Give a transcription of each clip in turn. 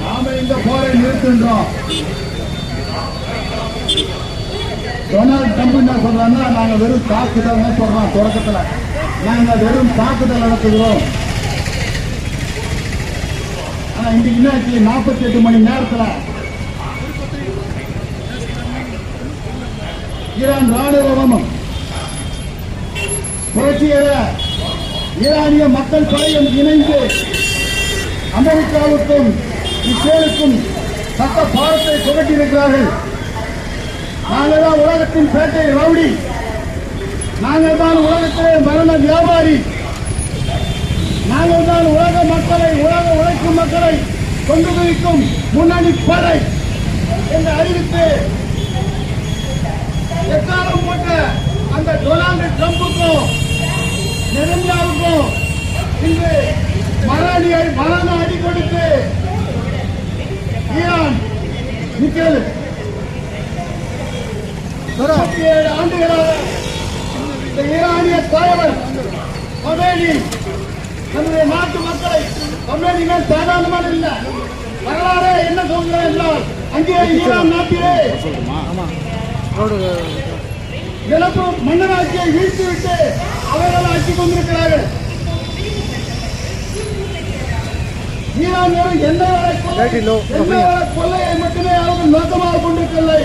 நாம இந்த போரை நிறுத்துன்றோம். டொனால்ட் ட்ரம்ப் என்ன சொல்றாங்கன்னா, நாங்க வெறும் தாக்குதல் சொல்றோம். தொடக்கத்துல நாங்க வெறும் தாக்குதல் நடத்துகிறோம். ஆனா இன்னைக்கு என்னாச்சு? 48 மணி நேரத்துல ஈரான் ராணுவமும் புரட்சியர ஈரானிய மக்கள் படையும் இணைந்து அமெரிக்காவுக்கும் இஸ்ரேலுக்கும் சட்ட பாடத்தை புகட்டியிருக்கிறார்கள். நாங்கள் தான் உலகத்தின் பேட்டை ரவுடி, நாங்கள் தான் உலகத்திலே மரண வியாபாரி, நாங்கள் தான் உலக மக்களை, உலக உழைக்கும் மக்களை கொண்டு குவிக்கும் முன்னணி படை என்று அறிவித்து எக்காலம் போட்ட அந்த டொனால்டு ட்ரம்புக்கும் நெதன்யாவுக்கும் இன்று மரண அடி கொடுத்து ஈரான் நிற்கிறது. 37 ஆண்டுகளாக இந்த ஈரானிய தலைவர் கொமேனி நம்முடைய நாட்டு மக்களை, கொமேனி சாதாரணமான இல்லை, வரலாறு என்ன சொல்கிறேன் என்றால், அங்கே ஈரான் நாட்டிலே நிலப்பு மன்னராட்சியை வீழ்த்திவிட்டு அவர்கள் ஆட்சி கொண்டிருக்கிறார்கள். ஈரான் எந்த கொள்ளையை மட்டுமே அவர்கள் நோக்கமாக கொண்டிருக்கவில்லை.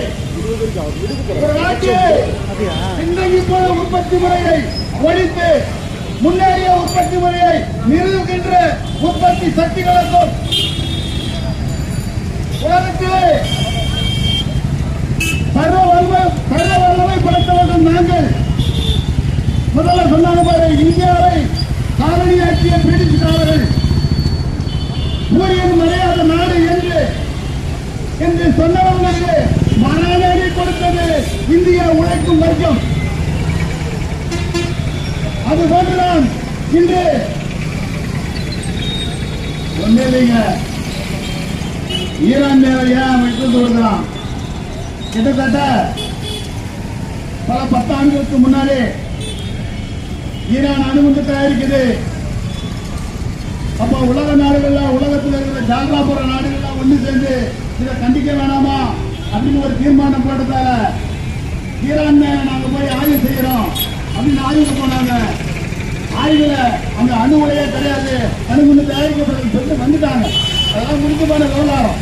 பின்தங்கி போன உற்பத்தி முறையை ஒழித்து முன்னேறிய உற்பத்தி முறையை நிறுவுகின்ற உற்பத்தி சக்திகளுக்கும் உலகத்திலே சர்வ வல்லமை படைத்தவர்கள் நாங்கள். முதல்ல சொன்னாங்க பாரு, இந்தியாவை காலனியாக்கிய பிரிட்டிஷ்காரர்கள் சூரியன் மறையாத நாடு என்று சொன்னவர்களுக்கு மரணத்தை கொடுத்தது இந்திய உழைக்கும் வர்க்கம். அதுபோன்றுதான் இன்று ஒன்றில்லைங்க. ஈரான் மேல ஏன் விட்டு கொடுக்கலாம்? கிட்டத்தட்ட பல 10 ஆண்டுகளுக்கு முன்னாலே ஈரான் அணுகுண்டு தயாரிக்குது. அப்ப உலக நாடுகள், உலகத்தில் இருக்கிற ஜாகிரபுர நாடுகள் ஒன்று சேர்ந்து இதை கண்டிக்க வேணாமா அப்படின்னு ஒரு தீர்மானம் போட்டதால ஈரான் நாங்க போய் ஆய்வு செய்யறோம் அப்படின்னு ஆய்வுக்கு போனாங்க. ஆய்வுல அந்த அணு உலையே கிடையாது, அணுகுண்டு தயாரிக்கப்படுறது சொல்லிட்டு வந்துட்டாங்க. அதெல்லாம் முடிஞ்சு போன விவகாரம்.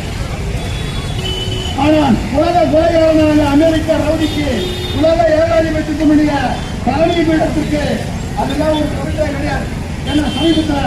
ஆனால் உலக கொலைகாரனான அமெரிக்கா ரவுடிக்கு, உலக ஏகாதிபத்தியத்தினுடைய தலைமை பீடத்திற்கு அதெல்லாம் ஒரு கவிதை கிடையாது. ஏன்னா சமீபத்தில்